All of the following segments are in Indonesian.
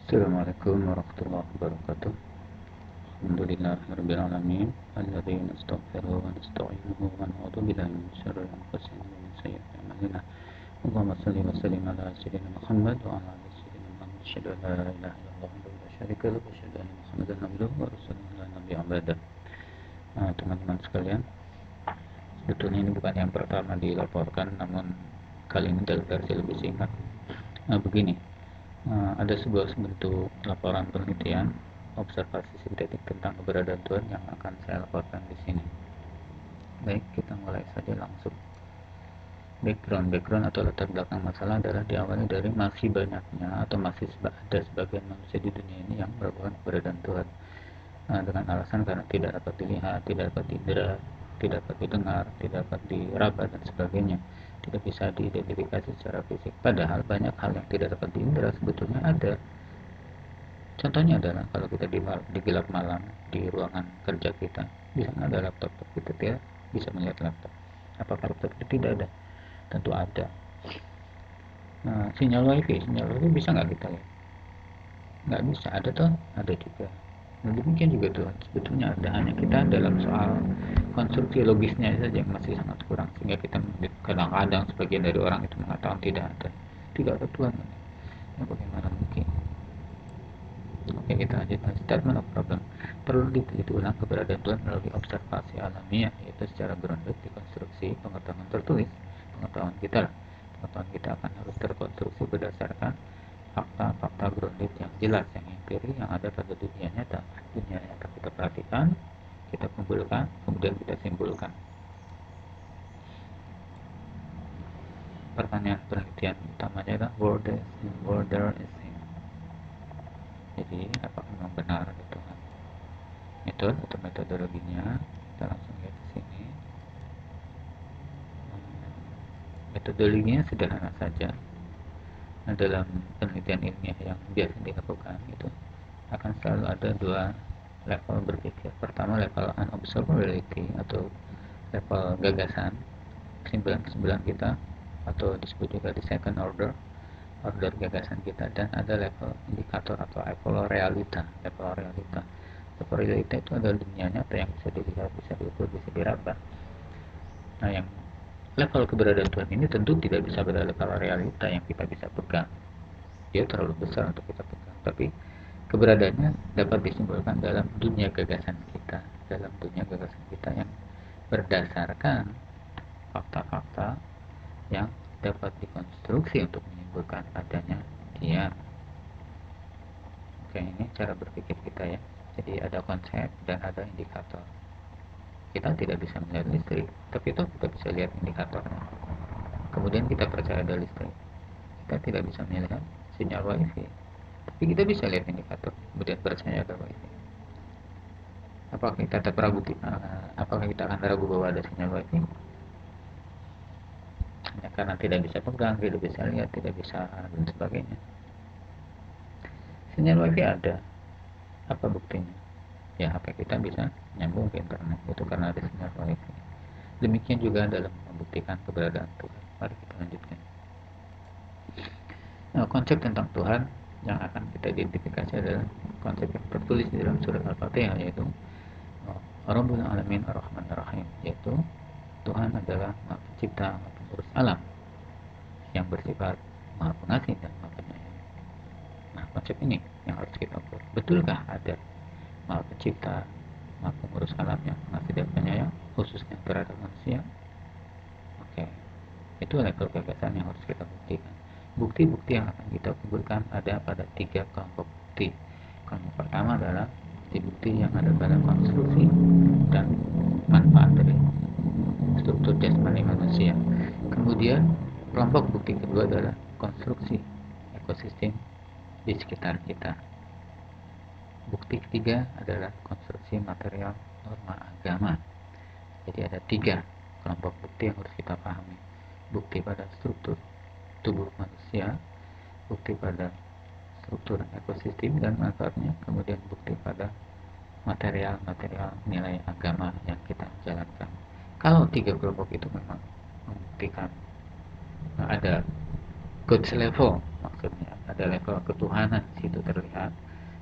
Assalamualaikum warahmatullahi wabarakatuh. Alhamdulillahirabbil alamin. Alladzi nastaghfiruhu wa nasta'inuhu wa na'udzu billahi min syururi anfusina wa min sayyiati a'malina. Allahumma shalli wa sallim ala sayyidina Muhammad wa ala ali sayyidina Muhammad. Asyhadu an la ilaha illallah wa la syarika lahu wa asyhadu anna Muhammadan abduhu wa rasuluhu la nabiyya ba'da. Teman-teman sekalian, sebetulnya ini bukan yang pertama dilaporkan, namun kali ini dalam versi lebih singkat. Begini, ada sebuah bentuk laporan penelitian observasi sintetik tentang keberadaan Tuhan yang akan saya laporkan di sini. Baik, kita mulai saja langsung. Background atau latar belakang masalah adalah diawali dari masih banyaknya atau masih ada sebagian manusia di dunia ini yang meragukan keberadaan Tuhan, dengan alasan karena tidak dapat dilihat, tidak dapat diindra, tidak dapat didengar, tidak dapat diraba dan sebagainya, tidak bisa diidentifikasi secara fisik. Padahal banyak hal yang tidak dapat diindra sebetulnya ada. Contohnya adalah kalau kita di gelap malam di ruangan kerja kita, di sana ada laptop, kita tidak bisa melihat laptop. Apakah laptop itu tidak ada? Tentu ada. Sinyal wifi bisa nggak kita lihat? Nggak bisa. Ada toh? Ada juga. Nah, demikian juga tuh sebetulnya ada, hanya kita dalam soal konstruksi logisnya saja yang masih sangat kurang, sehingga kita kadang-kadang sebagian dari orang itu mengatakan tidak ada Tuhan. Ya, bagaimana mungkin? Oke, kita lanjut. Statement of problem. Perlu diteliti ulang keberadaan Tuhan melalui observasi alamiah, yaitu secara grounded dikonstruksi pengetahuan tertulis. Pengetahuan kita akan harus terkonstruksi berdasarkan fakta-fakta grounded yang jelas, yang empiri, yang ada pada dunia nyata. Dunia nyata kita perhatikan, kita kumpulkan, kemudian kita simpulkan. Pertanyaan penelitian utamanya adalah where there is him. Jadi, apakah memang benar ada Tuhan? Metode atau metodologinya kita langsung lihat di sini. Metodologinya sederhana saja. Dalam penelitian ilmiah yang biasa dilakukan itu akan selalu ada dua level berpikir. Pertama, level unobservability atau level gagasan, kesimpulan-kesimpulan kita, atau disebut juga di second order gagasan kita. Dan ada level indikator atau level realita. Level realita itu adalah dunia nyata yang bisa dilihat, bisa diukur, bisa diraba. Nah, yang level keberadaan Tuhan ini tentu tidak bisa pada level realita yang kita bisa pegang. Dia terlalu besar untuk kita pegang. Tapi keberadaannya dapat disimpulkan dalam dunia gagasan kita, yang berdasarkan fakta-fakta yang dapat dikonstruksi untuk menyimpulkan adanya dia. Oke, ini cara berpikir kita ya. Jadi ada konsep dan ada indikator. Kita tidak bisa melihat listrik, tapi toh kita bisa lihat indikatornya. Kemudian kita percaya ada listrik. Kita tidak bisa melihat sinyal wifi, tapi kita bisa lihat indikator, kemudian percaya ada wifi. Apakah kita akan ragu bahwa ada sinyal wifi? Hanya karena tidak bisa pegang, tidak bisa lihat, tidak bisa dan sebagainya. Sinyal wifi ada, apa buktinya? Ya, HP kita bisa nyambung ke internet, itu karena ada sinyal wifi. Demikian juga dalam membuktikan keberadaan Tuhan. Mari kita lanjutkan. Konsep tentang Tuhan yang akan kita identifikasi adalah konsep yang tertulis di dalam surat Al-Fatihah, yaitu Rabbul Alamin Ar-Rahmanir Rahim, yaitu Tuhan adalah Maha Pencipta, Maha Pengurus alam, yang bersifat Maha Pengasih dan Maha Penyayang. Nah, konsep ini yang harus kita ukur. Betulkah ada Maha Pencipta, Maha Pengurus alam yang pengasih dan penyayang, khususnya terhadap manusia? Oke, itu level gagasan yang harus kita buktikan. Bukti-bukti yang akan kita kumpulkan ada pada 3 kelompok bukti. Kelompok pertama adalah bukti-bukti yang ada pada konstruksi dan manfaat dari struktur jasmani manusia. Kemudian kelompok bukti kedua adalah konstruksi ekosistem di sekitar kita. Bukti ketiga adalah konstruksi material norma agama. Jadi ada 3 kelompok bukti yang harus kita pahami. Bukti pada struktur tubuh manusia, bukti pada struktur ekosistem dan manfaatnya, kemudian bukti pada material-material nilai agama yang kita jalankan. Kalau 3 kelompok itu memang membuktikan ada goods level, maksudnya ada level ketuhanan di situ terlihat,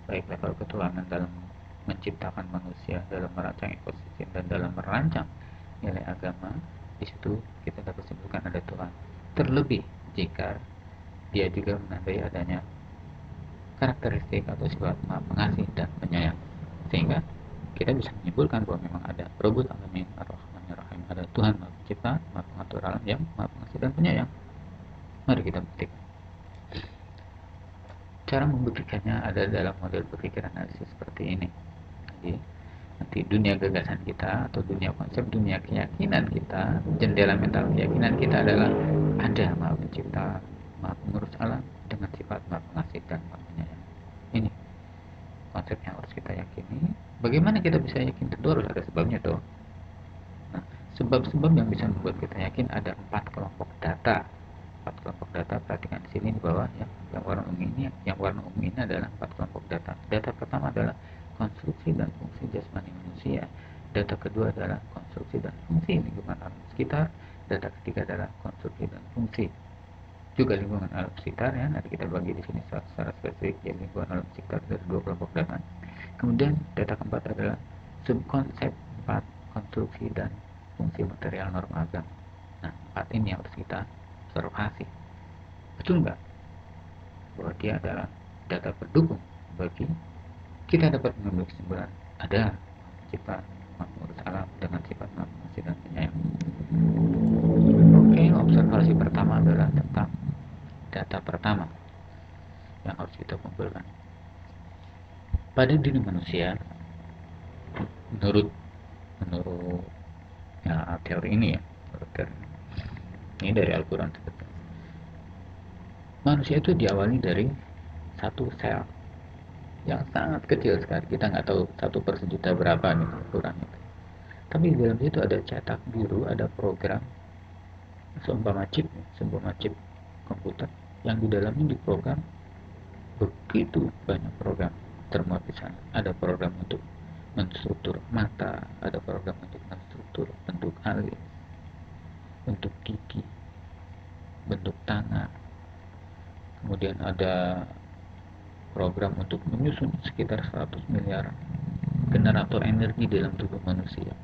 baik level ketuhanan dalam menciptakan manusia, dalam merancang ekosistem, dan dalam merancang nilai agama. Di situ kita dapat simpulkan ada Tuhan. Terlebih jika dia juga menandai adanya karakteristik atau sifat maha pengasih dan penyayang, sehingga kita bisa menyimpulkan bahwa memang ada Rabbul Alamin Ar-Rahmanir Rahim, ada Tuhan maha pencipta, maha pengatur alam yang maha pengasih dan penyayang. Mari kita buktikan. Cara membuktikannya ada dalam model berpikir analisis seperti ini. Jadi nanti dunia gagasan kita atau dunia konsep, dunia keyakinan kita, jendela mental keyakinan kita adalah ada maha pencipta, maha pengurus alam dengan sifat maha pengasih dan maha penyayang. Ini konsep yang harus kita yakini. Bagaimana kita bisa yakin? Tentu harus ada sebabnya dong. Nah, sebab-sebab yang bisa membuat kita yakin ada 4 kelompok data. 4 kelompok data, perhatikan di sini di bawah ya. Yang warna ungu ini adalah 4 kelompok data. Data pertama adalah konstruksi dan fungsi jasmani manusia. Data kedua adalah konstruksi dan fungsi lingkungan alam sekitar. Data ketiga adalah konstruksi dan fungsi juga lingkungan alam sekitar ya. Nanti kita bagi di sini secara spesifik ya, lingkungan alam sekitar dari 2 kelompok data. Kemudian data keempat adalah subkonsep 4 konstruksi dan fungsi material norma agama. Nah, 4 ini yang harus kita observasi. Betul nggak bahwa dia adalah data pendukung bagi kita dapat mengambil kesimpulan ada pencipta makhluk alam dengan sifat maha pengasih dan penyayang. Oke, observasi pertama adalah tentang data pertama yang harus kita kumpulkan. Pada diri manusia, menurut ya, teori ini ya, ini dari Al-Quran sebetulnya. Manusia itu diawali dari satu sel yang sangat kecil sekali. Kita nggak tahu 1/1.000.000 berapa nih ukurannya. Tapi di dalam itu ada cetak biru, ada program seumpama chip komputer yang di dalamnya diprogram begitu banyak program termuat di sana. Ada program untuk menstruktur mata, ada program untuk menstruktur bentuk alis, bentuk gigi, bentuk tangan. Kemudian ada program untuk menyusun sekitar 100 miliar generator energi dalam tubuh manusia.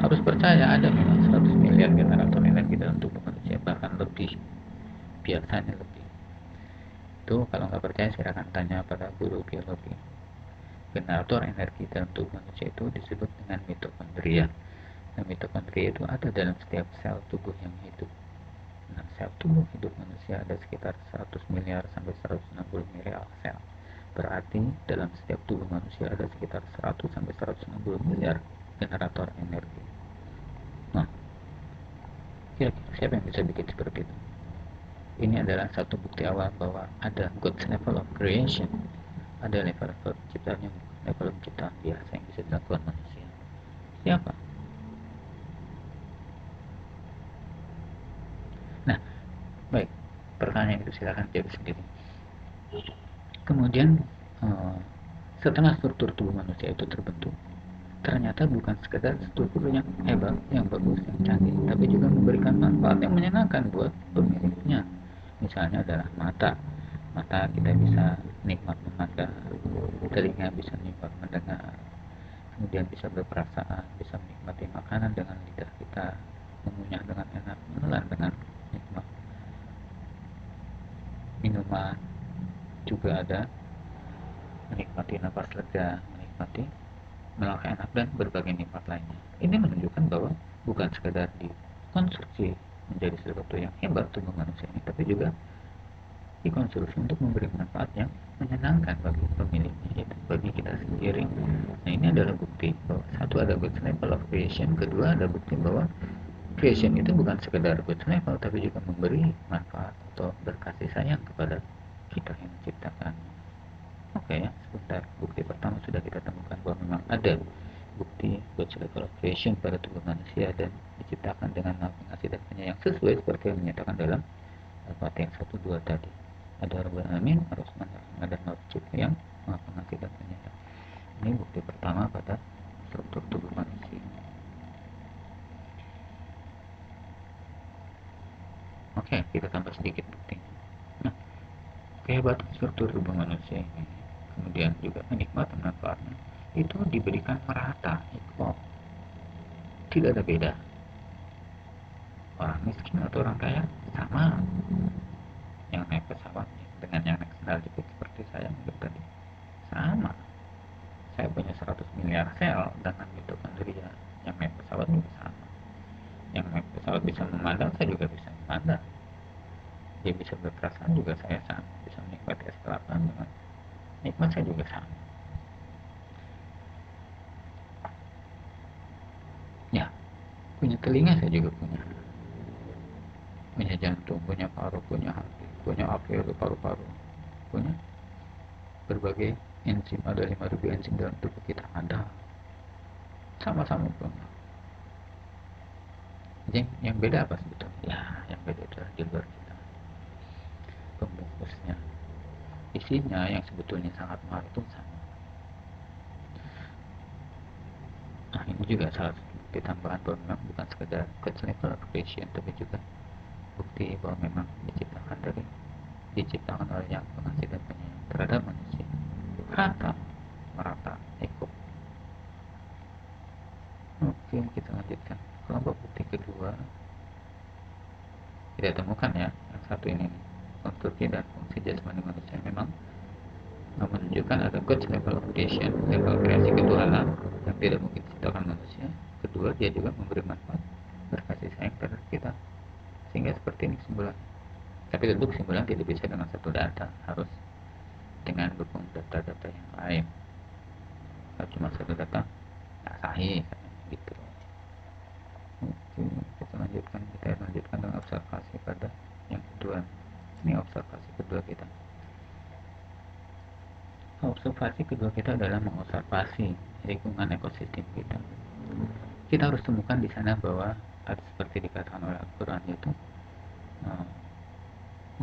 Harus percaya ada memang 100 miliar generator energi dalam tubuh manusia, bahkan lebih, biasanya lebih. Itu kalau nggak percaya silakan tanya pada guru biologi. Generator energi dalam tubuh manusia itu disebut dengan mitokondria. Nah, mitokondria itu ada dalam setiap sel tubuh yang hidup. Nah, sel tubuh hidup manusia ada sekitar 100 miliar sampai 160 miliar sel. Berarti dalam setiap tubuh manusia ada sekitar 100 sampai 160 miliar generator energi. Nah, kira-kira siapa yang bisa bikin seperti itu? Ini adalah satu bukti awal bahwa ada God's level of creation, ada level-level penciptaan yang bukan level penciptaan biasa yang bisa dilakukan manusia. Siapa? Nah, baik, pertanyaan itu silakan jawab sendiri. Kemudian setelah struktur tubuh manusia itu terbentuk, ternyata bukan sekedar struktur yang hebat, yang bagus, yang canggih, tapi juga memberikan manfaat yang menyenangkan buat pemiliknya. Misalnya adalah mata. Mata kita bisa nikmat memandang, telinga bisa nikmat mendengar, kemudian bisa berperasaan, bisa menikmati makanan dengan lidah kita, mengunyah dengan enak, menelan dengan nikmat, minuman juga ada, menikmati napas lega, menikmati melangkah enak, dan berbagai nikmat lainnya. Ini menunjukkan bahwa bukan sekedar dikonstruksi menjadi sesuatu yang hebat tubuh manusia ini, tapi juga dikonstruksi untuk memberi manfaat yang menyenangkan bagi pemiliknya, yaitu bagi kita sendiri. Nah, ini adalah bukti bahwa satu, ada God's level of creation, kedua ada bukti bahwa creation itu bukan sekedar God's level, tapi juga memberi manfaat atau berkasih sayang kepada kita yang menciptakan. Oke ya, sebentar. Bukti pertama sudah kita temukan bahwa memang ada bukti God's level of creation pada tubuh manusia dan diciptakan dengan maha pengasih dan penyayang, sesuai seperti yang menyatakan dalam Al-Fatihah 1-2 tadi. Ada Rabbul Alamin, Ar-Rahman, Ar-Rahim, ada maha pencipta yang maha pengasih dan penyayang. Ini bukti pertama pada struktur tubuh manusia. Oke, kita tambah sedikit buktinya. Nah, kehebatan struktur tubuh manusia ini, kemudian juga kenikmatan manfaatnya, itu diberikan merata, equal. Tidak ada beda. Orang miskin atau orang kaya sama. Yang naik pesawat dengan yang naik sandal jepit seperti saya mungkin tadi sama. Saya punya 100 miliar sel dengan mitokondria. Yang naik pesawat juga sama. Yang naik pesawat bisa memandang, saya juga bisa memandang. Dia bisa berperasaan juga saya sama. Bisa menikmati es kelapa dengan nikmat saya juga sama. Ya, punya telinga saya juga punya. Punya jantung, punya paru, punya hati, punya alveoli paru-paru, punya berbagai enzim. Ada 5.000 enzim dalam tubuh kita, ada sama-sama punya. Yang beda apa sebetulnya? Ya, yang beda adalah di luar kita. Pembungkusnya, isinya yang sebetulnya sangat mahal itu sama. Nah, ini juga salah satu bukti tambahan bahwa memang bukan sekedar good level creation, tapi juga bukti bahwa memang diciptakan oleh yang pengasih dan penyayang terhadap manusia. Rata, merata, equal. Oke, kita lanjutkan. Kelompok bukti kedua kita temukan ya, yang satu ini nih. Konstruksi dan fungsi jasmani manusia memang menunjukkan ada good level of creation, level kreasi ketuhanan yang tidak mungkin diciptakan manusia. Kedua, dia juga memberi manfaat berkasih sayang terhadap kita, sehingga seperti ini kesimpulan. Tapi tentu kesimpulan tidak bisa dengan satu data, harus dengan dukung data-data yang lain. Kalau cuma satu data nggak sahih gitu. Oke, kita lanjutkan dengan observasi pada yang kedua. Ini observasi kedua kita. Observasi kedua kita adalah mengobservasi lingkungan ekosistem kita. Kita harus temukan di sana bahwa ada seperti dikatakan oleh Al-Quran itu eh,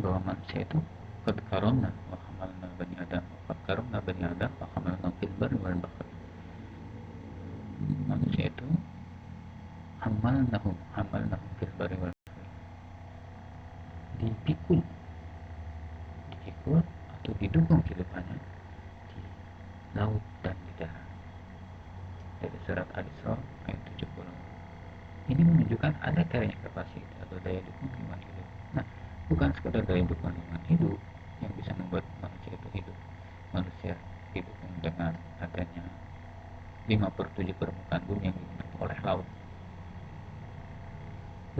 bahwa manusia itu qad karomna wa hamalna bani adam qad karomna bani adam wa hamalna fil barri wal bahri. Manusia itu hamalnahum fil barri wal bahri, dipikul dipikul atau didukung kehidupannya di laut dan di darat. Dari surat Al-Isra ayat 70. Ini menunjukkan ada carrying capacity atau daya dukung lingkungan hidup. Nah, bukan sekedar daya dukung lingkungan hidup yang bisa membuat manusia itu hidup. Manusia didukung dengan adanya 5/7 permukaan bumi yang ditutup oleh laut.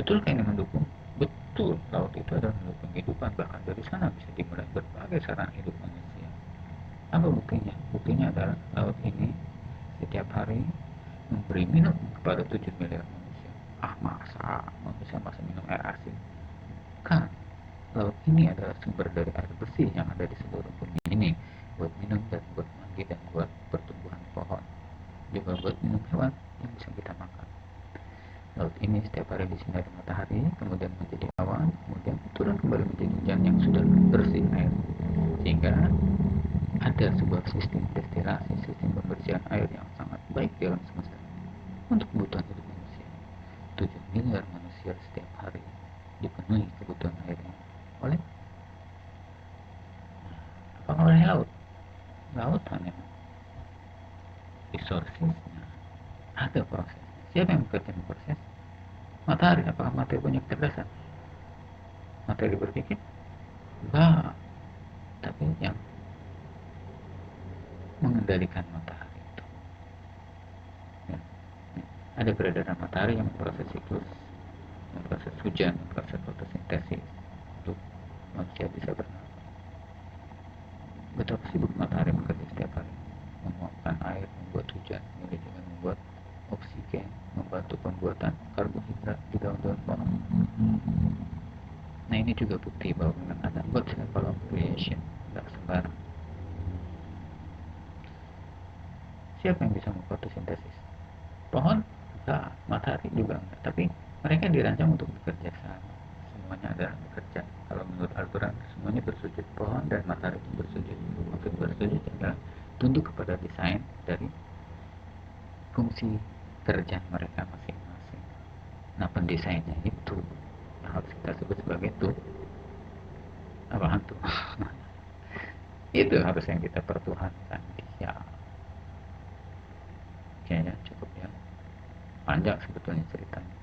Betul kan ini mendukung? Betul, laut itu adalah mendukung kehidupan. Bahkan dari sana bisa dimulai berbagai sarana hidup manusia. Apa buktinya? Buktinya adalah laut ini setiap hari memberi minum kepada 7 miliar manusia. Ah, masa manusia masih minum air asin? Kan laut ini adalah sumber dari air bersih yang ada di seluruh bumi ini, buat minum dan buat mandi dan buat pertumbuhan pohon, juga buat minum hewan yang bisa kita makan. Laut ini setiap hari disinari matahari, kemudian menjadi awan, kemudian turun kembali menjadi hujan yang sudah bersih air, sehingga ada sebuah sistem destilasi, sistem pembersihan air yang sangat baik di alam semesta untuk kebutuhan hidup manusia. 7 miliar manusia setiap hari dipenuhi kebutuhan airnya oleh apakah oleh laut? Laut hanya resourcesnya, ada prosesnya. Siapa yang bekerja proses? Matahari. Apakah matahari punya kecerdasan? Matahari berpikir? Enggak. Tapi yang mengendalikan matahari itu ya. Ada peredaran matahari yang memproses siklus, memproses hujan, memproses fotosintesis untuk manusia bisa bernafas. Betapa sibuk matahari bekerja setiap hari, menguapkan air, membuat hujan, kemudian juga membuat oksigen, membantu pembuatan karbohidrat di daun-daun pohon. Nah, ini juga bukti bahwa memang ada God level of creation, tidak sembarang. Siapa yang bisa memfotosintesis? Pohon? Enggak, matahari juga enggak. Tapi mereka dirancang untuk bekerja sama. Semuanya adalah bekerja. Kalau menurut Al-Quran, semuanya bersujud. Pohon dan matahari itu bersujud. Maksud bersujud adalah tunduk kepada desain dari fungsi kerja mereka masing-masing. Nah, pendesainnya itu harus kita sebut sebagai tuh apa hantu. Itu harus yang kita pertuhankan. Ya, kayaknya cukup ya, panjang sebetulnya ceritanya,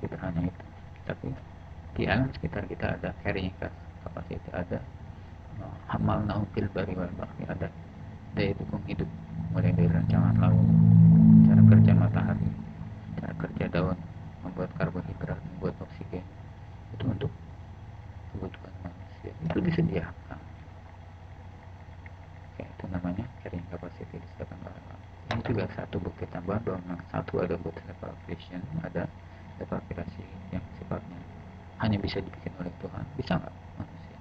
tidak hanya itu. Tapi di alam sekitar kita ada carrying capacity, ada hamal naufil bari wal bahri, ada daya dukung hidup, mulai dari rancangan laut, cara kerja matahari, cara kerja daun, membuat karbohidrat, membuat oksigen, itu untuk kebutuhan manusia, itu disediakan. Kayak itu namanya carrying capacity disediakan oleh Allah. Ini juga satu bukti tambahan bahwa memang satu ada good level creation, ada level kreasi yang sifatnya hanya bisa dibikin oleh Tuhan. Bisa nggak manusia?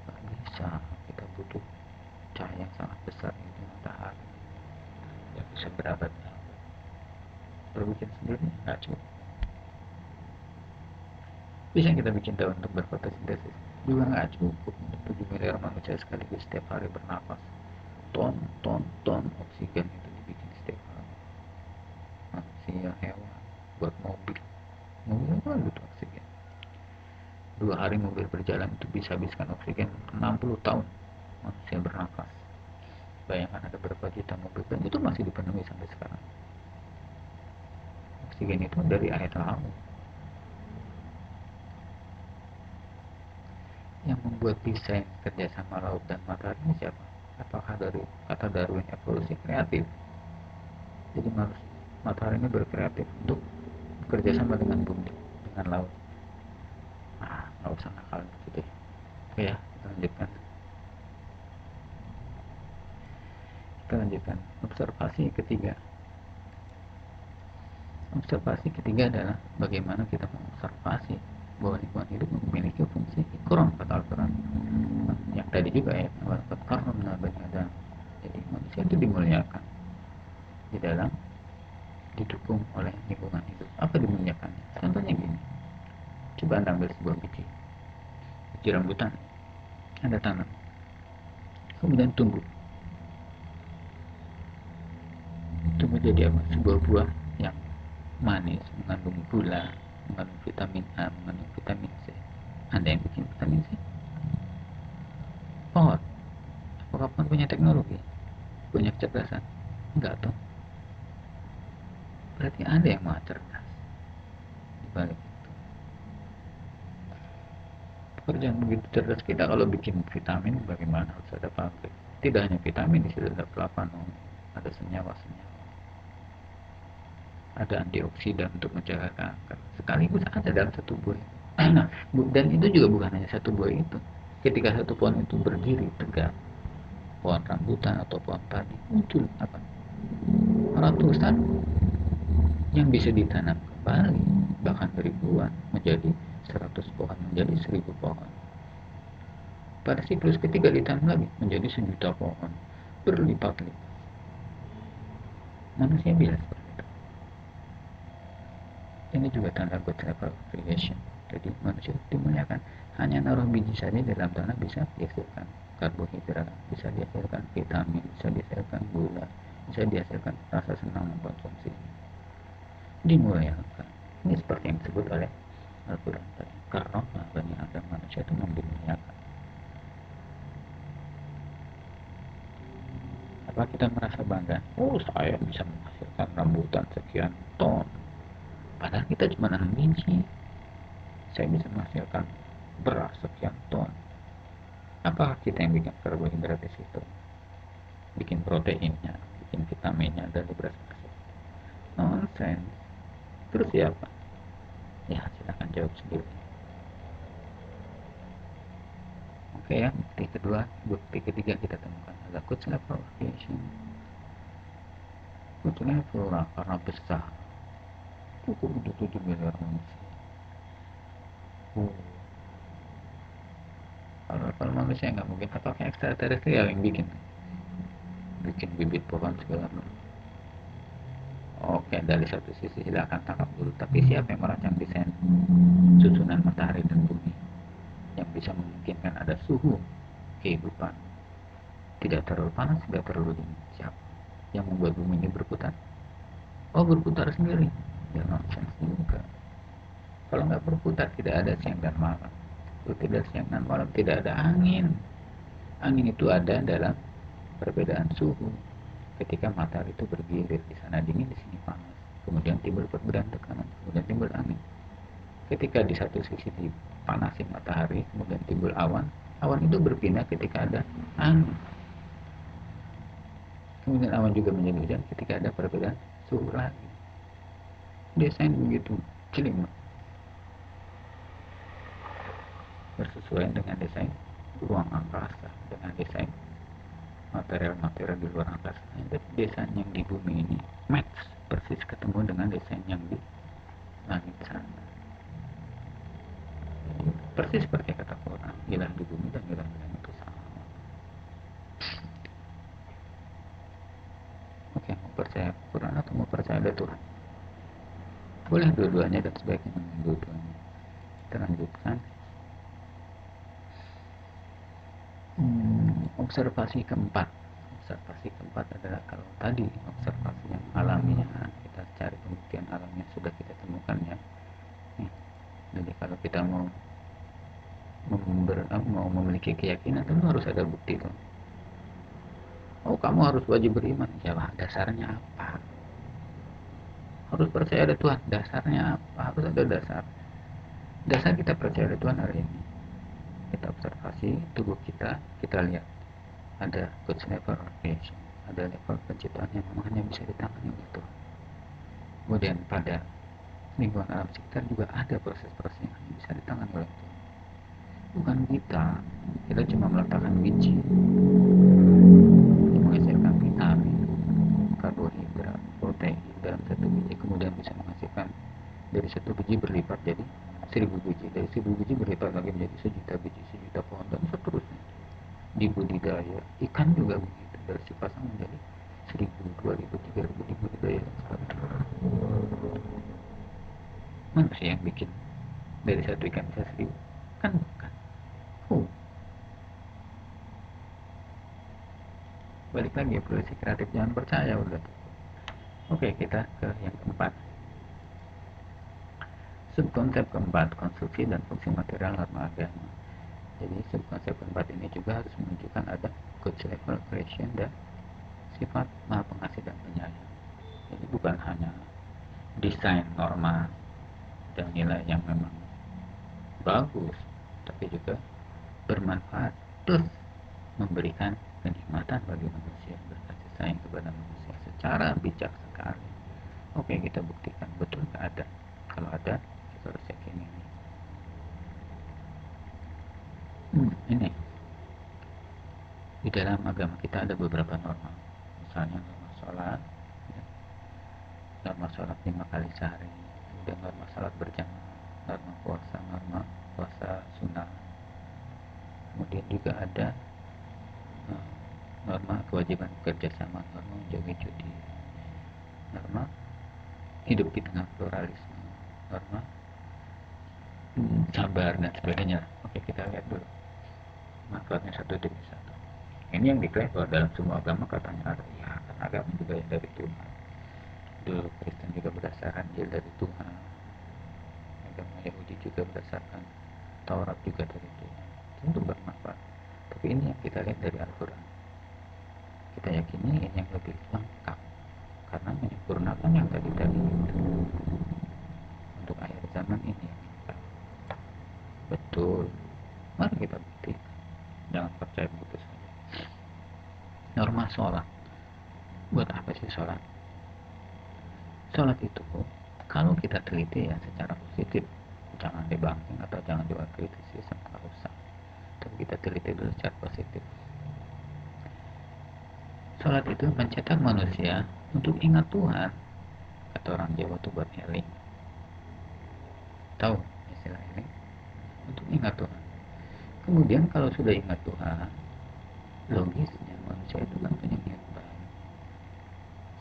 Nggak bisa. Kita butuh cahaya yang sangat besar, itu matahari, yang bisa berabad-abad. Berbikin sendiri nggak cukup. Bisa kita bikin daun untuk berfotosintesis, juga nggak cukup untuk 7 miliar manusia sekaligus setiap hari bernapas. Ton oksigen itu dibikin setiap hari. Manusia, hewan, buat mobil kan butuh oksigen. 2 hari mobil berjalan itu bisa habiskan oksigen 60 tahun manusia bernapas. Bayangkan ada berapa juta mobil, dan itu masih dipenuhi sampai sekarang. Oksigen itu dari air laut. Yang membuat desain kerjasama laut dan matahari ini siapa? Apakah dari kata Darwin evolusi kreatif? Jadi matahari ini berkreatif untuk bekerjasama dengan bumi, dengan laut. Nggak usah nakal gitu ya. Oke ya, kita lanjutkan. Observasi ketiga adalah bagaimana kita mengobservasi bahwa lingkungan hidup memiliki fungsi ikram, kata Al-Quran. Yang tadi juga ya, walaqad karramna bani Adam. Jadi manusia itu dimuliakan di dalam didukung oleh lingkungan hidup. Apa dimuliakannya? Contohnya gini, coba Anda ambil sebuah biji rambutan, Anda tanam, kemudian tumbuh jadi apa? Sebuah buah yang manis, mengandung gula, mengandung vitamin A, mengandung vitamin C. Anda yang bikin vitamin C? Pohon. Apakah pohon punya teknologi? Punya kecerdasan? Enggak toh. Berarti Anda yang maha cerdas di balik itu. Pekerjaan begitu cerdas kita, kalau bikin vitamin bagaimana, harus ada pabrik. Tidak hanya vitamin, di situ ada flavonoid, ada senyawa-senyawa, ada antioksidan untuk mencegah kanker. Sekaligus ada dalam satu buah. Nah, dan itu juga bukan hanya satu buah itu. Ketika satu pohon itu berdiri tegak, pohon rambutan atau pohon padi, muncul apa? Ratusan yang bisa ditanam kembali, bahkan ribuan, menjadi 100 pohon, menjadi 1000 pohon. Pada siklus ketiga ditanam lagi menjadi 1.000.000 pohon, berlipat-lipat. Manusia bisa seperti itu. Ini juga tanda good level creation. Jadi manusia dimuliakan. Hanya naruh biji saja dalam tanah bisa dihasilkan karbohidrat, bisa dihasilkan vitamin, bisa dihasilkan gula, bisa dihasilkan rasa senang mengkonsumsi. Dimuliakan. Ini seperti yang disebut oleh Al-Quran tadi. Karena Bani Adam, manusia itu memang dimuliakan. Apa kita merasa bangga? Oh, saya bisa menghasilkan rambutan sekian ton. Padahal kita cuma nanam biji. Saya bisa menghasilkan beras sekian ton. Apakah kita yang bikin karbohidrat di situ? Bikin proteinnya, bikin vitaminnya dari beras tersebut? Nonsense. Terus siapa? Ya, silakan jawab sendiri. Oke ya, bukti ketiga kita temukan adalah good level creation. Good level lah, karena besar. Cukup untuk 7 miliar manusia. Kalau manusia nggak mungkin, apakah ekstraterestrial yang bikin bibit pohon segala macam? Oke, dari satu sisi silakan tangkap dulu, tapi siapa yang merancang desain susunan matahari dan bumi yang bisa memungkinkan ada suhu kehidupan, tidak terlalu panas, tidak terlalu dingin? Siapa yang membuat bumi ini berputar? Oh, berputar sendiri? Ya nonsense juga. Kalau nggak berputar, tidak ada siang dan malam. Kalau tidak siang dan malam, tidak ada angin. Angin itu ada dalam perbedaan suhu. Ketika matahari itu bergilir, di sana dingin, di sini panas. Kemudian timbul perbedaan tekanan, kemudian timbul angin. Ketika di satu sisi dipanasin matahari, kemudian timbul awan, awan itu berpindah ketika ada angin. Kemudian awan juga menjadi hujan ketika ada perbedaan suhu lagi. Desain begitu jeli, bersesuaian dengan desain ruang angkasa, dengan desain material-material di luar angkasa. Dan desain yang di bumi ini match persis ketemu dengan desain yang di langit sana. Jadi, persis seperti kata Quran, ilah di bumi dan ilah di langit itu sama. Oke, mau percaya Quran atau mau percaya ada Tuhan? Boleh dua-duanya dan sebaiknya memang dua-duanya. Kita lanjutkan. Observasi keempat. Observasi keempat adalah kalau tadi observasi yang alamiah, kita cari pembuktian alamnya sudah kita temukan ya. Jadi kalau kita mau memiliki keyakinan tentu harus ada bukti tuh. Oh, kamu harus wajib beriman. Ya, dasarnya apa? Harus percaya ada Tuhan. Dasarnya apa? Harus ada dasar. Dasar kita percaya ada Tuhan hari ini. Kita observasi tubuh kita, kita lihat ada God's level of creation, ada level penciptaan yang memang hanya bisa ditangani oleh Tuhan. Kemudian pada lingkungan alam sekitar juga ada proses-proses yang hanya bisa ditangani oleh Tuhan. Bukan kita cuma meletakkan biji, menghasilkan vitamin, karbohidrat, protein dalam satu biji, kemudian bisa menghasilkan dari satu biji berlipat jadi 1000 biji, dari 1000 biji berlipat lagi menjadi sejuta biji, sejuta pohon, dan seterusnya. Di budidaya ikan juga begitu, dari sepasang menjadi 1000, 2000, 3000 di budidaya dan sebagainya. Manusia yang bikin dari satu ikan bisa 1000? Kan bukan. Oh, balik lagi evolusi kreatif, jangan percaya udah. Oke, kita ke yang keempat. Subkonsep keempat, konstruksi dan fungsi material norma agama. Jadi subkonsep keempat ini juga harus menunjukkan ada God's level creation dan sifat maha pengasih dan penyayang. Jadi bukan hanya desain norma dan nilai yang memang bagus, tapi juga bermanfaat plus memberikan kenikmatan bagi manusia, berkasih sayang kepada manusia secara bijak sekali. Oke, kita buktikan betul nggak ada. Kalau ada, kita harus yakin ini. Ini di dalam agama kita ada beberapa norma, misalnya norma sholat, ya, norma sholat 5 kali sehari, kemudian norma sholat berjamaah, norma puasa sunnah, kemudian juga ada norma kewajiban bekerja sama, norma menjaga cuti, norma hidup di tengah pluralisme, norma sabar dan sebagainya. Oke, kita lihat dulu manfaatnya satu demi satu. Ini yang diklaim bahwa dalam semua agama katanya ada. Ya, kan agama juga yang dari Tuhan. Dulu Kristen juga berdasarkan Injil dari Tuhan. Agama Yahudi juga berdasarkan Taurat juga dari Tuhan. Tentu bermanfaat. Tapi ini yang kita lihat dari Al-Quran. Kita yakini ini yang lebih lengkap karena menyempurnakan yang tadi untuk akhir zaman ini yang lengkap. Betul. Mari kita buktikan. Jangan percaya begitu saja. Norma sholat. Buat apa sih sholat? Sholat itu kalau kita teliti ya secara positif, jangan dibangkang atau jangan dikritisi, nggak usah. Tapi kita teliti dulu secara positif. Sholat itu mencetak manusia untuk ingat Tuhan. Kata orang Jawa itu buat healing. Tahu istilah healing? Untuk ingat Tuhan. Kemudian kalau sudah ingat Tuhan, logisnya manusia itu kan punya niat baik.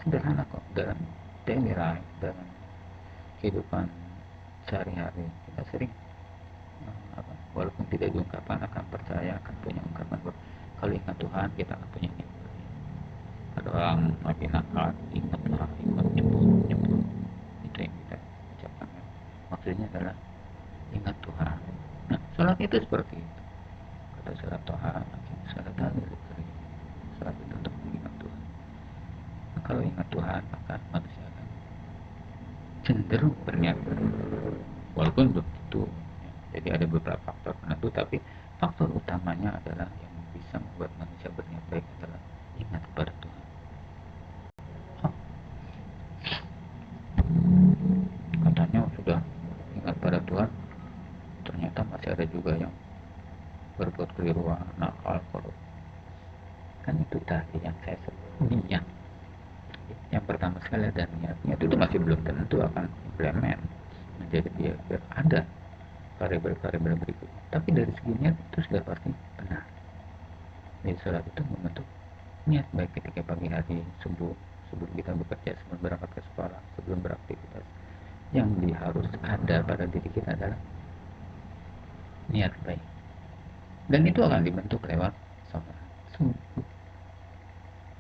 Sederhana kok, dalam daily life, dalam kehidupan sehari-hari kita sering walaupun tidak diungkapkan akan percaya, akan punya ungkapan bahwa kalau ingat Tuhan kita akan punya niat baik. Ada orang lagi nakal, ingat nyebur itu yang kita ucapkan kan. Maksudnya adalah ingat Tuhan. Nah, sholat itu seperti itu. Kata sholat Toha, sholat sholat itu untuk mengingat Tuhan. Nah, kalau ingat Tuhan, maka manusia akan cenderung berniat baik. Walaupun belum tentu, ya. Jadi ada beberapa faktor penentu, tapi faktor utamanya adalah yang bisa membuat manusia berniat baik adalah ingat kepada Tuhan. Oh, katanya sudah ingat pada Tuhan, ternyata masih ada juga yang berbuat keliru, nakal, korup. Kan itu tadi yang saya sebut niat. Yang pertama sekali ada niatnya, itu masih belum tentu akan implement menjadi biar ada variabel-variabel berikutnya. Tapi dari segi niat itu sudah pasti benar. Jadi sholat itu membentuk niat baik ketika pagi hari, subuh, sebelum kita bekerja, sebelum berangkat ke sekolah, sebelum beraktivitas. Yang harus ada pada diri kita adalah niat baik. Dan itu akan dibentuk lewat sholat subuh.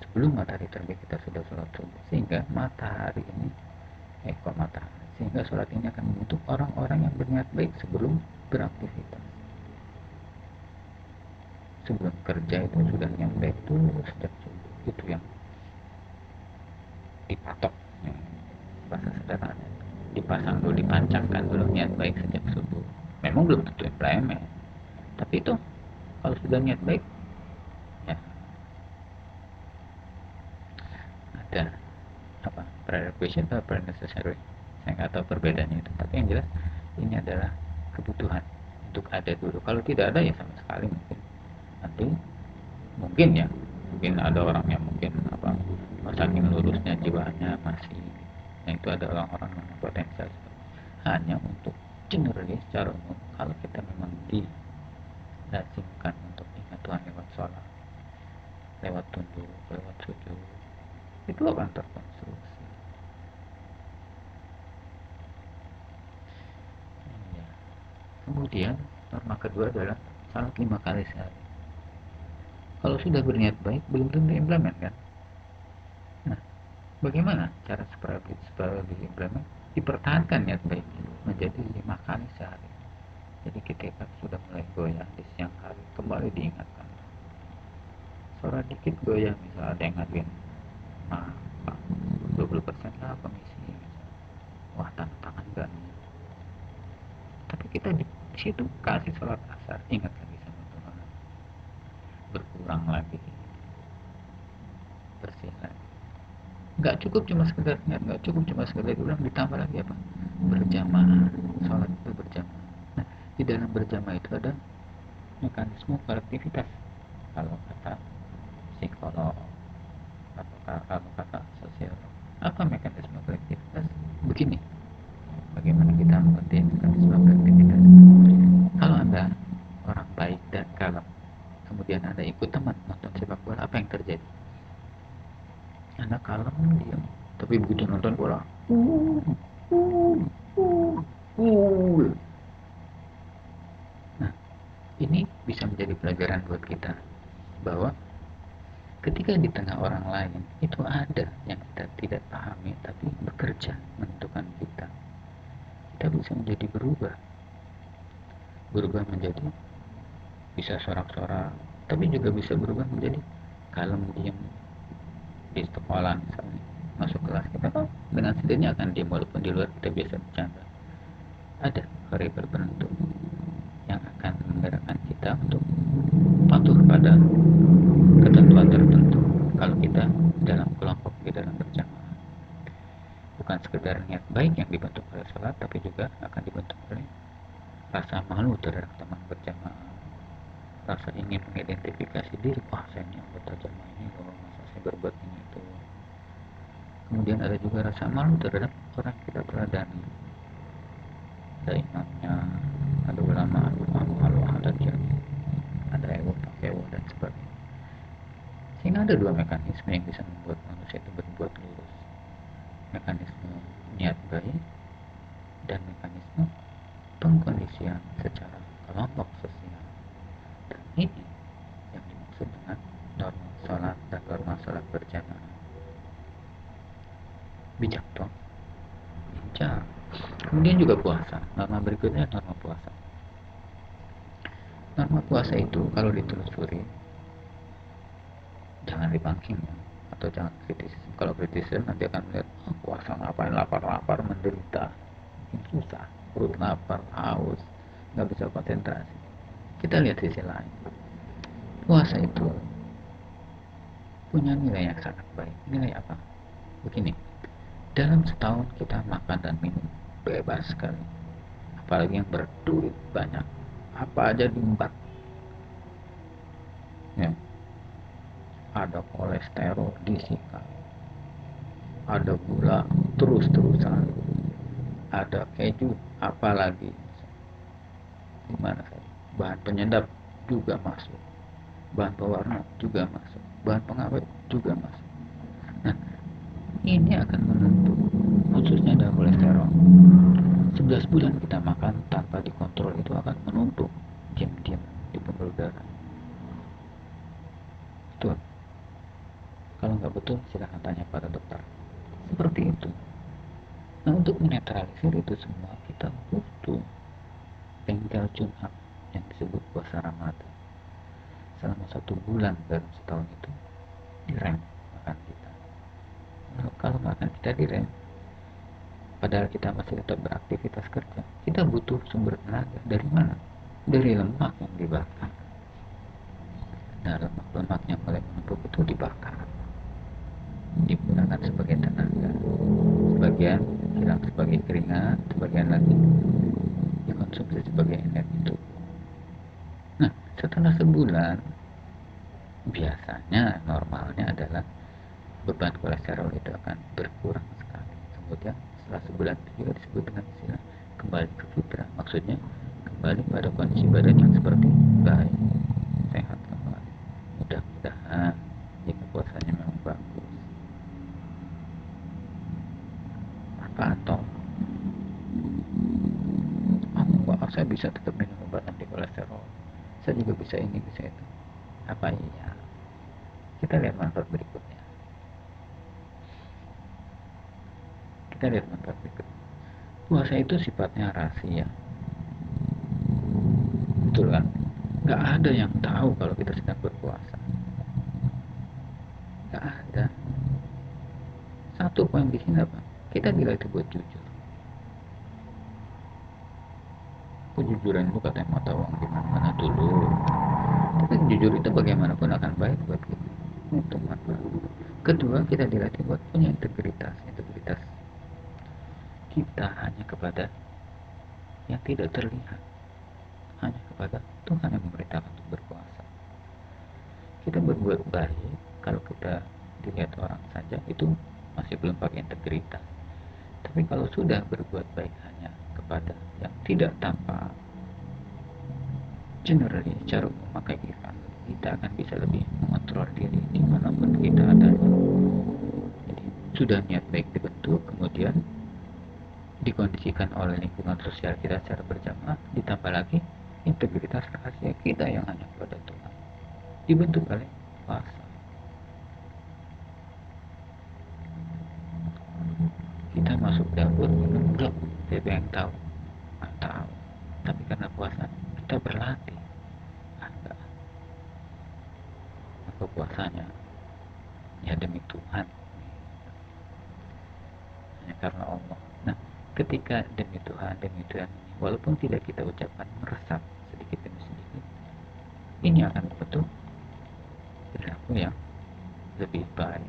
Sebelum matahari terbit kita sudah sholat subuh, sehingga matahari ini matahari, sehingga sholat ini akan membentuk orang-orang yang berniat baik sebelum beraktivitas. Sebelum kerja itu sudah niat baik dulu sejak subuh. Itu yang dipatok, ya, bahasa sederhana, dipasang dulu, dipancangkan dulu niat baik sejak subuh. Memang belum tentu implement, tapi itu kalau sudah niat baik, ya ada apa prerequisite atau pre-necessary, saya nggak tahu perbedaannya itu, tapi yang jelas ini adalah kebutuhan untuk ada dulu. Kalau tidak ada ya sama sekali mungkin nanti mungkin ada orang yang mungkin saking lurusnya jiwanya masih, nah itu ada orang-orang yang potensial hanya untuk generalis secara umum. Kalau kita memang dilazimkan untuk ingat Tuhan lewat sholat, lewat tunduk, lewat sujud, itu akan terkonstruksi. Ya. Kemudian norma kedua adalah salat 5 kali sehari. Kalau sudah berniat baik belum tentu implement kan. Nah, bagaimana cara supaya bisa implement? Dipertahankan niat baik menjadi 5 kali sehari. Jadi ketika sudah mulai goyah di siang hari, kembali diingatkan. Suara dikit goyah, misalnya ada yang ngaduin, Pak, 20% lah komisi, misalnya. Wah, tanda tangan gak nih? Tapi kita di situ kasih sholat asar, ingat lagi sama Tuhan, berkurang lagi, bersih lagi. Nggak cukup cuma sekedar ingat, nggak cukup cuma sekedar ulang, ditambah lagi apa? Berjamaah, sholat itu berjamaah. Nah, di dalam berjamaah itu ada mekanisme kolektivitas. Kalau kata psikolog atau kalau kata sosiolog, apa mekanisme kolektivitas? Begini, bagaimana kita mengerti mekanisme kolektivitas? Kalau Anda orang baik dan kalem, kemudian Anda ikut teman nonton sepak bola, apa yang terjadi? Anda kalem, diam, tapi begitu nonton bola, uh, uh. Nah, ini bisa menjadi pelajaran buat kita bahwa ketika di tengah orang lain itu ada yang kita tidak pahami tapi bekerja menentukan kita. Kita bisa menjadi berubah menjadi bisa sorak-sorak, tapi juga bisa berubah menjadi kalem, diam di sekolah misalnya. Masuk kelas kita kan dengan sendirinya akan diam walaupun di luar kita biasa bercanda. Ada variabel penentu yang akan menggerakkan kita untuk patuh pada ketentuan tertentu kalau kita dalam kelompok, di dalam berjamaah. Bukan sekedar niat baik yang dibentuk oleh sholat, tapi juga akan dibentuk oleh rasa malu terhadap teman berjamaah, rasa ingin mengidentifikasi diri, wah saya ini anggota jamaah ini loh, masa saya berbuat ini itu. Kemudian ada juga rasa malu terhadap orang yang kita teladani, ada imamnya, ada ulama, al ada jami, ada ewo pakewo dan sebagainya. Sehingga ada dua mekanisme yang bisa membuat manusia itu berbuat lurus, mekanisme niat baik dan mekanisme pengkondisian secara kelompok sosial. Dan ini yang dimaksud dengan norma sholat dan norma sholat berjamaah. Bijak toh? Bijak. Kemudian juga puasa, norma berikutnya norma puasa. Norma puasa itu kalau ditelusuri, jangan dipangking ya, atau jangan kritis. Kalau kritis nanti akan melihat, oh, puasa ngapain lapar-lapar menderita, bikin susah, perut lapar, haus, nggak bisa konsentrasi. Kita lihat sisi lain, puasa itu punya nilai yang sangat baik. Nilai apa? Begini, dalam setahun kita makan dan minum bebas sekali, apalagi yang berduit banyak, apa aja diempat ya. Ada kolesterol disikat, ada gula terus-terusan, ada keju, apalagi di mana saja. Bahan penyedap juga masuk, bahan pewarna juga masuk, bahan pengawet juga masuk. Nah, ini akan menentu, khususnya ada kolesterol. 11 bulan kita makan tanpa dikontrol itu akan menumpuk diam-diam di pembuluh darah. Betul. Kalau nggak betul, silahkan tanya pada dokter. Seperti itu. Nah, untuk menetralisir itu semua, kita butuh bengkel tune up yang disebut puasa Ramadan. Selama 1 bulan dalam setahun itu direm makan kita. Kalau makan kita direm, padahal kita masih tetap beraktivitas kerja, kita butuh sumber tenaga dari mana? Dari lemak yang dibakar. Nah, lemak-lemak yang mulai menumpuk itu dibakar, digunakan sebagai tenaga. Sebagian hilang sebagai keringat, sebagian lagi dikonsumsi sebagai energi tubuh. Nah, setelah sebulan, biasanya normalnya adalah beban kolesterol itu akan berkurang sekali. Kemudian setelah sebulan itu juga disebut dengan istilah kembali ke fitrah. Maksudnya kembali pada kondisi badan yang seperti baik, sehat kembali. Mudah-mudahan jika puasanya memang bagus. Apa atau enggak, saya bisa tetap minum obat anti kolesterol, saya juga bisa ini bisa itu. Apa iya? Kita lihat manfaat berikutnya. Puasa itu sifatnya rahasia, betul kan? Nggak ada yang tahu kalau kita sedang berpuasa, nggak ada. Satu poin di sini apa? Kita dilatih buat jujur. Kejujuran itu katanya mata uang di mana-mana dulu. Tapi jujur itu bagaimanapun akan baik buat kita. Itu manfaat. Kedua, kita dilatih buat punya integritas. Integritas kita hanya kepada yang tidak terlihat, hanya kepada Tuhan yang memerintahkan untuk berpuasa. Kita berbuat baik, kalau kita dilihat orang saja itu masih belum pakai integritas. Tapi kalau sudah berbuat baik hanya kepada yang tidak tampak, generally secara umum, maka kita akan bisa lebih mengontrol diri dimanapun kita ada. Jadi sudah niat baik dibentuk, kemudian dikondisikan oleh lingkungan sosial kita secara berjamaah, ditambah lagi integritas rahasia kita yang hanya kepada Tuhan, dibentuk oleh puasa. Kita masuk dapur minum blok, siapa yang tahu? Nggak tahu. Tapi karena puasa kita berlatih, ada apa puasanya ya demi Tuhan, hanya karena Allah. Nah, ketika demi Tuhan ini, walaupun tidak kita ucapkan, meresap sedikit demi sedikit, ini akan membentuk perilaku yang lebih baik.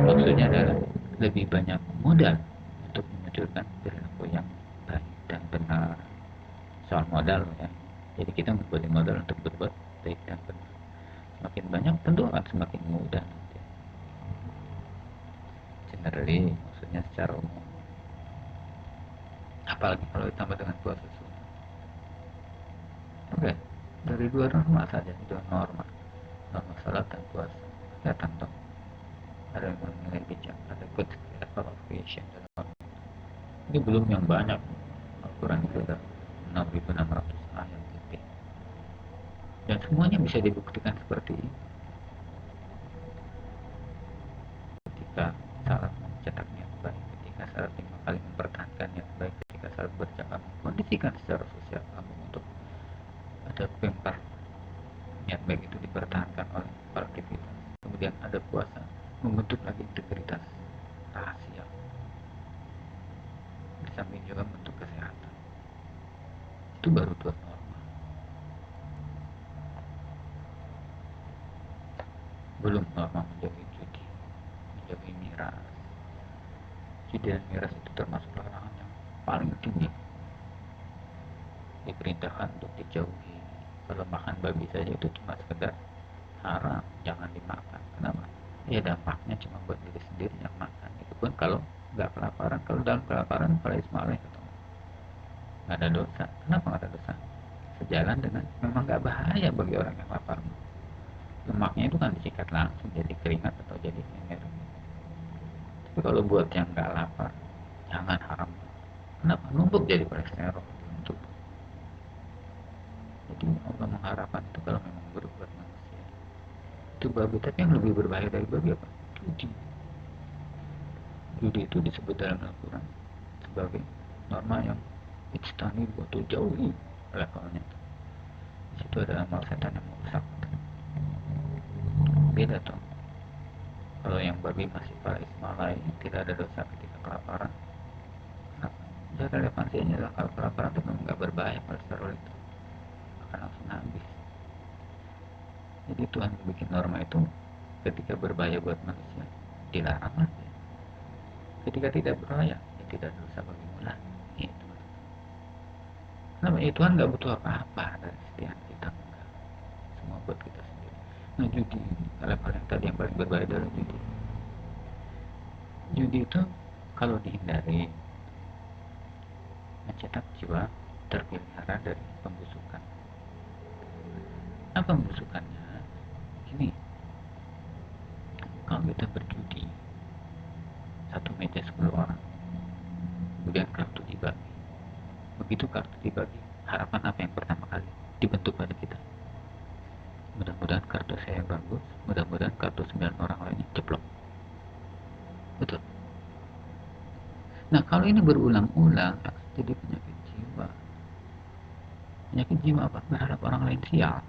Maksudnya adalah lebih banyak modal untuk memunculkan perilaku yang baik dan benar. Soal modal ya, jadi kita mempunyai modal untuk berbuat baik dan benar. Semakin banyak tentu akan semakin mudah nanti. Generally, maksudnya secara umum. Apalagi kalau ditambah dengan puasa sunnah. Oke, dari dua norma saja, dua norma, norma salat dan puasa. Kelihatan dong, ada memang nilai bijak, ada good level of creation dalam norma. Ini belum yang banyak. Al-Quran itu ada 6.600 ayat lebih. Dan semuanya bisa dibuktikan seperti ini. Ketika salat mencetak niat baik, ketika salat 5 kali mempertahankan niat baik, kondisikan secara sosial kamu untuk ada niat baik itu dipertahankan oleh aktivitas, kemudian ada puasa membentuk lagi integritas rahasia, di samping juga bentuk kesehatan. Itu baru tuan normal. Belum normal menjauhi judi, menjauhi miras. Judi dan miras itu termasuk larangan yang paling tinggi, diperintahkan untuk dijauhi. Kalau makan babi saja itu cuma sekedar haram, jangan dimakan. Kenapa? Ya dampaknya cuma buat diri sendiri yang makan. Itu pun kalau nggak kelaparan. Kalau dalam kelaparan, kalau Ismail ketemu nggak ada dosa. Kenapa nggak ada dosa? Sejalan dengan memang nggak bahaya bagi orang yang lapar. Lemaknya itu kan disikat langsung jadi keringat atau jadi energi. Tapi kalau buat yang nggak lapar, jangan haram. Kenapa? Numpuk jadi kolesterol untuk. Jadi Allah mengharapkan itu kalau memang buruk buat manusia. Itu babi, tapi yang lebih berbahaya dari babi apa? Judi. Judi itu disebut dalam Al-Quran sebagai norma yang ijtanibu atau jauhi levelnya. Di situ ada amal setan yang merusak. Beda tuh. Kalau yang babi masih para Ismailai tidak ada dosa ketika kelaparan. Kenapa? Ya relevansinya adalah kalau kelaparan itu memang nggak berbahaya, kolesterol itu akan langsung habis. Jadi Tuhan bikin norma itu ketika berbahaya buat manusia dilarang aja. Ketika tidak berbahaya ya tidak ada dosa bagimu lah. Itu. Kenapa? Ya Tuhan nggak butuh apa-apa dari setiap kita, enggak. Semua buat kita sendiri. Nah judi, level yang tadi yang paling berbahaya adalah judi. Judi itu kalau dihindari mencetak jiwa terpelihara dari pembusukan. Apa pembusukannya? Ini, kalau kita berjudi, satu meja 10 orang, kemudian kartu dibagi. Begitu kartu dibagi, harapan apa yang pertama kali dibentuk pada kita? Mudah-mudahan kartu saya bagus, mudah-mudahan kartu 9 orang lainnya ceplok. Betul. Nah kalau ini berulang-ulang akan jadi penyakit jiwa. Penyakit jiwa apa? Berharap orang lain sial.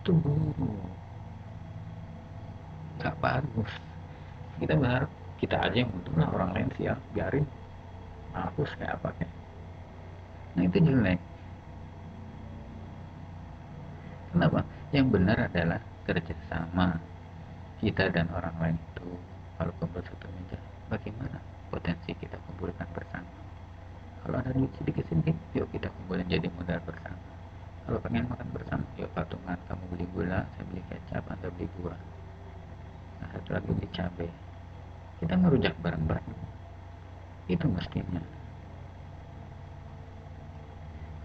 Itu buruk, gak bagus. Kita berharap kita aja yang untung lah, orang lain sial, biarin hapus kayak apa kayak. Nah itu jelek. Kenapa? Yang benar adalah kerjasama kita dan orang lain itu. Kalau kumpul satu meja, bagaimana potensi kita kumpulkan bersama? Kalau ada duit sedikit-sedikit, yuk kita kumpulin jadi modal bersama. Kalau pengen makan bersama, yuk patungan, kamu beli gula, saya beli kecap, anda beli buah. Nah satu lagi beli cabai. Kita ngerujak bareng-bareng. Itu mestinya.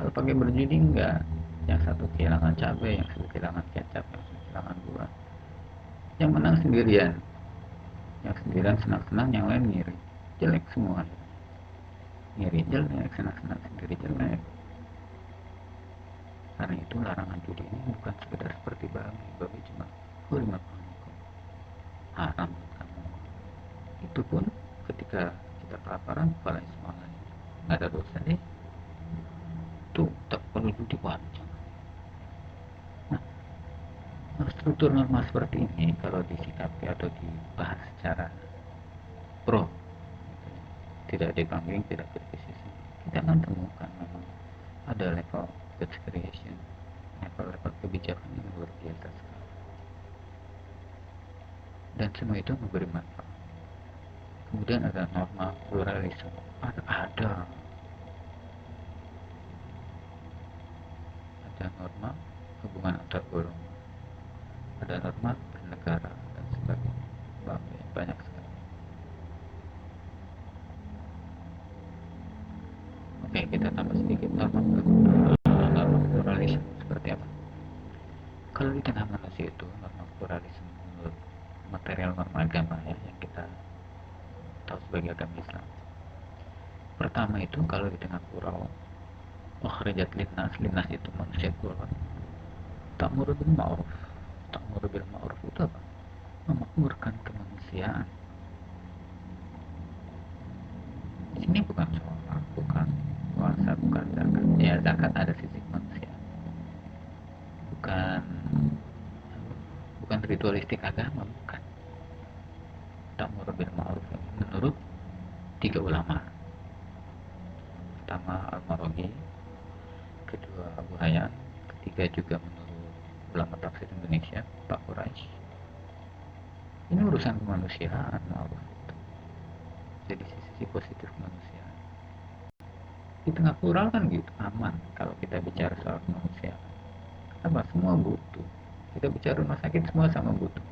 Kalau pakai berjudi enggak, yang satu kehilangan cabai, yang satu kehilangan kecap, yang satu kehilangan buah. Yang menang sendirian, yang sendirian senang-senang, yang lain ngiri, jelek semua. Ngiri jelek, senang-senang sendiri jelek. Karena itu larangan judi ini bukan sekedar seperti babi cuma hurimat kok, haram buat kamu. Itu pun ketika kita kelaparan, kepala Ismail nggak ada dosa deh. Tuh tak perlu judi, wajar. Nah, struktur norma seperti ini kalau disikapi atau dibahas secara pro, gitu ya, tidak dibanding, tidak kritisisi, kita akan temukan memang ada level creation, level-level kebijakan yang luar biasa sekali, dan semua itu memberi manfaat. Kemudian ada norma pluralisme, ada norma hubungan antar golongan, ada norma bernegara dan sebagainya. Banyak sekali. Oke, kita tambah sedikit norma pluralisme seperti apa. Kalau di tengah manusia itu norma pluralisme menurut material norma agama ya, yang kita tahu sebagai agama Islam. Pertama itu kalau di tengah pulau, akhrajat linnas itu manusia keluar. Ta'muru bil ma'ruf. Ta'muru bil ma'ruf itu apa? Memakmurkan kemanusiaan. Di sini bukan sholat, bukan puasa, bukan zakat. Ya zakat ada sisi manusia, bukan bukan ritualistik agama, bukan. Ta'muru bil ma'ruf menurut tiga ulama. Pertama Al-Maraghi, kedua Abu Hayyan, ketiga juga menurut ulama tafsir Indonesia Pak Quraisy. Ini urusan kemanusiaan, ma'ruf itu. Jadi sisi positif kemanusiaan. Di tengah plural kan gitu, aman kalau kita bicara soal kemanusiaan. Apa? Semua butuh. Kita bicara rumah sakit semua sama butuh.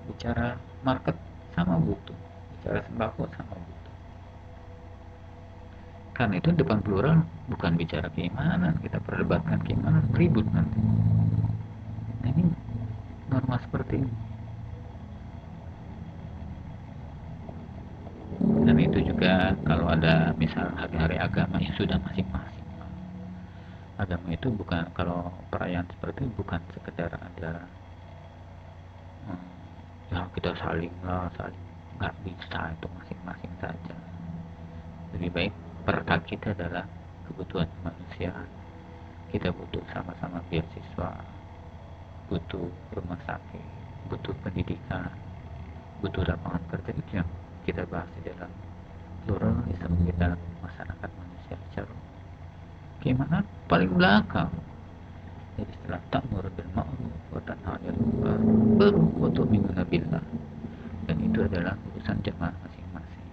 Bicara market sama butuh. Bicara sembako sama butuh. Karena itu depan plural bukan bicara keimanan, kita perdebatkan keimanan, ribut nanti. Nah, ini norma seperti ini. Dan itu juga kalau ada misal hari-hari agama yang sudah masing-masing. Agama itu bukan, kalau perayaan seperti itu bukan sekedar ada ya kita saling lah, saling, nggak bisa, itu masing-masing saja. Lebih baik perekat kita adalah kebutuhan kemanusiaan. Kita butuh sama-sama beasiswa, butuh rumah sakit, butuh pendidikan, butuh lapangan kerja. Itu yang kita bahas di dalam pluralisme di dalam masyarakat manusia secara umum. Gimana paling belakang. Jadi setelah ta'muru bil ma'ruf wa tanha 'anil munkar baru wa tu'minuna billah, dan itu adalah urusan jemaah masing-masing.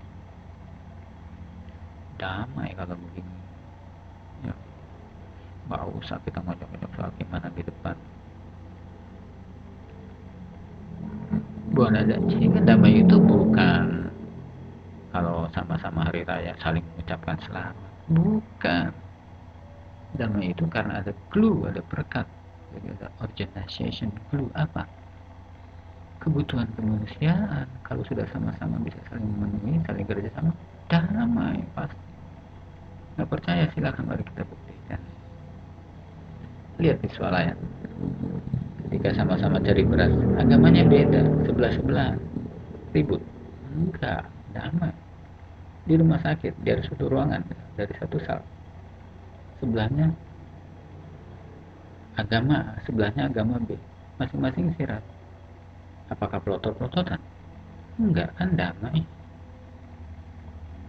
Damai kalau begini ya, nggak usah kita ngojok-ngojok soal gimana di depan. Bukan ada, sehingga damai itu bukan kalau sama-sama hari raya saling mengucapkan selamat, bukan. Damai itu karena ada clue, ada perekat. Jadi ada organization clue. Apa? Kebutuhan kemanusiaan. Kalau sudah sama-sama bisa saling memenuhi, saling kerjasama, damai pasti. Nggak percaya silakan, mari kita buktikan. Lihat di swalayan, ketika sama-sama cari beras, agamanya beda, sebelah-sebelah, ribut. Enggak, damai. Di rumah sakit, dari satu ruangan, dari satu sal, sebelahnya agama, sebelahnya agama B, masing-masing istirahat. Apakah pelotot-pelototan? Enggak, kan damai.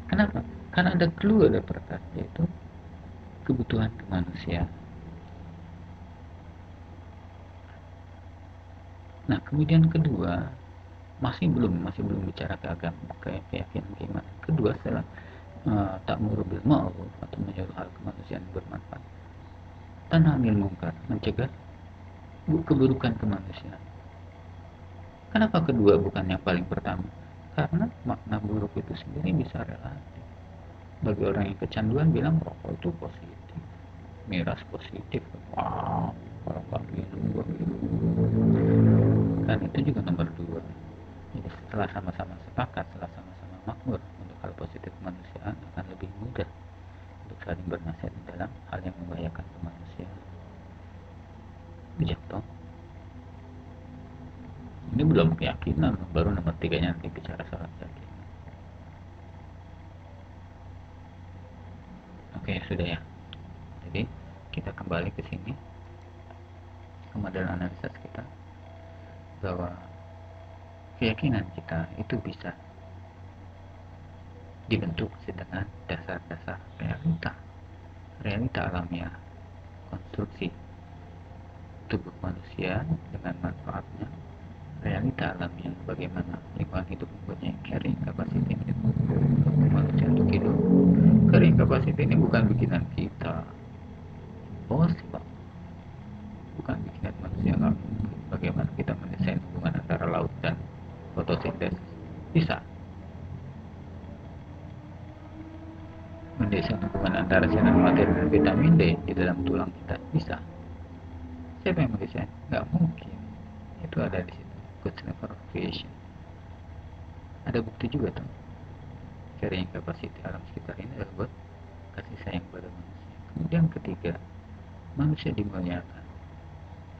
Kenapa? Karena ada clue, ada perekat, yaitu kebutuhan kemanusiaan. Nah, kemudian kedua, masih belum bicara ke agama, kayak keyakinan keimanan. Kedua adalah ta'muru bil ma'ruf atau menyuruh hal kemanusiaan yang bermanfaat. Tanha 'anil munkar, mencegah keburukan kemanusiaan. Kenapa kedua bukan yang paling pertama? Karena makna buruk itu sendiri bisa relatif. Bagi orang yang kecanduan bilang rokok itu positif, miras positif. Wow, kalau nggak minum gue minum. Dan itu juga nomor dua. Jadi setelah sama-sama sepakat, setelah sama-sama makmur untuk hal positif kemanusiaan, akan lebih mudah untuk saling bernasihat dalam hal yang membahayakan kemanusiaan. Bijak toh. Ini belum keyakinan, baru nomor tiganya nanti bicara soal keyakinan. Oke, sudah ya. Jadi kita kembali ke sini, ke model analisis kita, bahwa keyakinan kita itu bisa dibentuk dengan dasar-dasar realita, realita alamiah, konstruksi tubuh manusia dengan manfaatnya, realita alamiah bagaimana lingkungan hidup mempunyai carrying capacity untuk manusia untuk hidup. Carrying capacity ini bukan bikinan kita, impossible, bukan bikinan manusia, nggak mungkin. Bagaimana kita mendesain hubungan antara laut dan fotosintesis? Bisa. Mendesain hubungan antara sinar materi dan vitamin D di dalam tulang kita? Bisa. Siapa yang mendesain? Nggak mungkin. Itu ada di situ, God's level of creation. Ada bukti juga tuh, carrying capacity alam sekitar ini adalah buat kasih sayang pada manusia. Kemudian ketiga, manusia dimuliakan.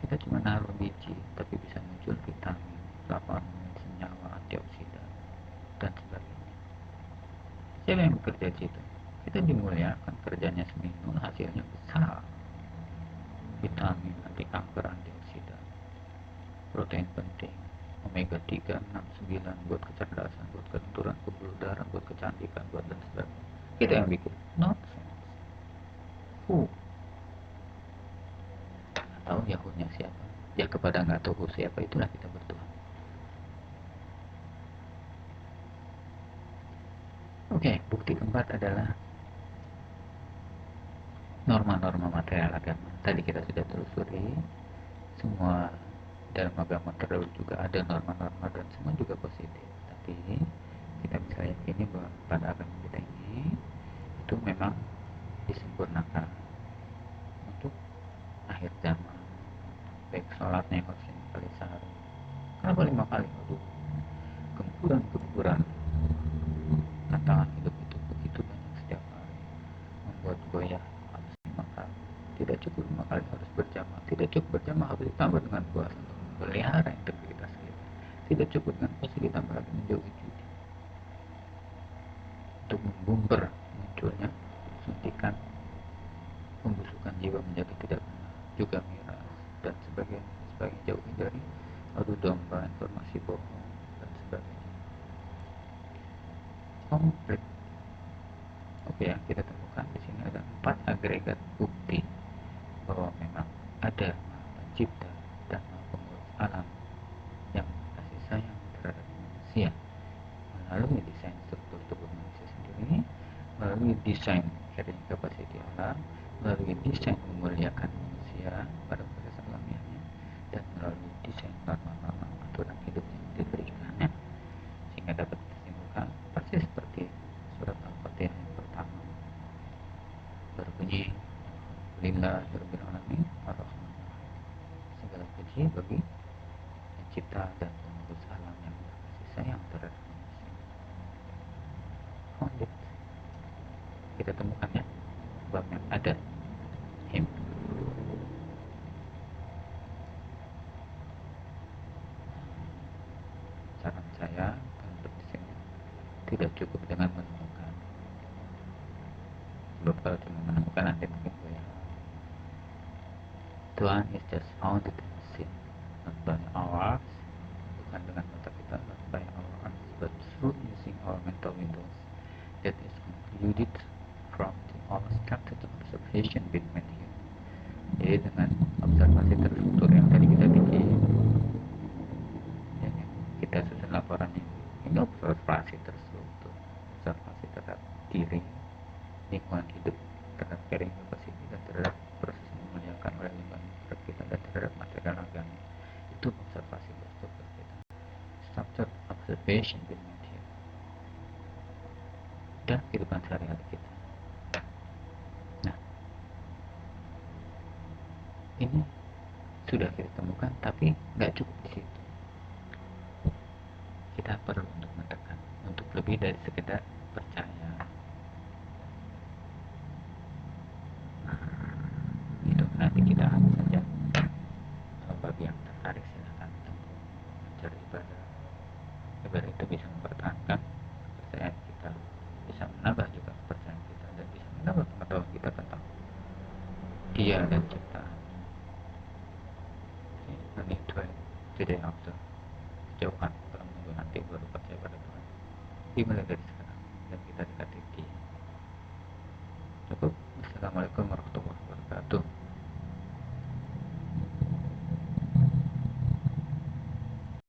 Kita cuma naruh biji, tapi bisa muncul vitamin, flavonoid, senyawa antioksidan, dan sebagainya. Siapa yang bekerja di situ? Kita dimuliakan, kerjanya seminggu, hasilnya besar. Vitamin, anti kanker, antioksidan, protein penting, omega 3, 6, 9 buat kecerdasan, buat kelenturan pembuluh darah, buat kecantikan, buat dan sebagainya. Kita yang bikin nonsense. Nggak tahu Yahudnya siapa. Ya kepada nggak tahu siapa itulah kita bertuhan. Oke, bukti keempat adalah norma-norma material agama. Tadi kita sudah telusuri semua dalam agama terdahulu juga ada norma-norma dan semua juga positif. Tapi kita bisa yakini bahwa pada agama kita ini itu memang disempurnakan untuk akhir zaman. Baik sholatnya yang harus 5 kali sehari. Kenapa 5 kali? Aduh, gempuran-gempuran tantangan hidup itu begitu banyak setiap hari, membuat goyah harus 5 kali. Tidak cukup 5 kali, harus berjamaah. Tidak cukup berjamaah, harus ditambah dengan puasa untuk memelihara integritas kita. Tidak cukup dengan puasa, ditambah lagi menjauhi judi untuk membumper munculnya suntikan pembusukan jiwa menjadi tidak benar, juga miras dan sebagainya. Jauhi dari adu domba, informasi bohong dan sebagainya. Komplit. Oke, yang kita temukan di sini ada 4 agregat bukti bahwa memang ada Maha Pencipta dan Maha Pengurus alam yang kasih sayang terhadap manusia melalui desain struktur tubuh manusia sendiri, melalui desain carrying capacity alam, melalui desain memuliakan manusia pada proses alamiahnya, dan melalui desain norma-norma aturan hidup yang diberikannya, sehingga dapat disimpulkan persis seperti surat Al-Fatihah yang pertama berbunyi Alhamdulillahirabbil alamin arrahmanirrahim. Segala puji bagi pencipta dan pengurus alam yang berkasih sayang terhadap manusia. Found it. Kita temukan ya bab yang ada him. Saran saya untuk di sini tidak cukup dengan menemukan. Sebab kalau cuma menemukan nanti mungkin gue ya. Tuhan is just found it in sin, not by ours, bukan dengan mata kita, not by our eyes, but through using our mental windows that is concluded from the all scattered observation between him. Jadi dengan observasi terstruktur yang tadi kita bikin, yang kita susun laporannya, ini observasi terstruktur, observasi terhadap diri, lingkungan hidup, terhadap carrying capacity, dan terhadap proses memuliakan oleh lingkungan terhadap kita, dan terhadap material agama. Itu observasi berstruktur kita, structured observation between him, dan kehidupan sehari-hari kita. Nah, ini sudah kita temukan, tapi nggak cukup di situ. Kita perlu untuk mendekat, untuk lebih dari sekedar percaya. Itu nanti kita akan saja. Kalau bagi yang tertarik silahkan tempuh mencari ibadah. Ibadah itu bisa mempertahankan kepercayaan kita, bisa menambah juga kepercayaan kita, dan bisa menambah pengetahuan kita tentang Dia dan ciptaan. No need to wait today after. Kejauhan kalau menunggu nanti baru percaya pada Tuhan. Dimulai dari sekarang dan kita dekati Dia. Cukup. Assalamualaikum warahmatullahi wabarakatuh.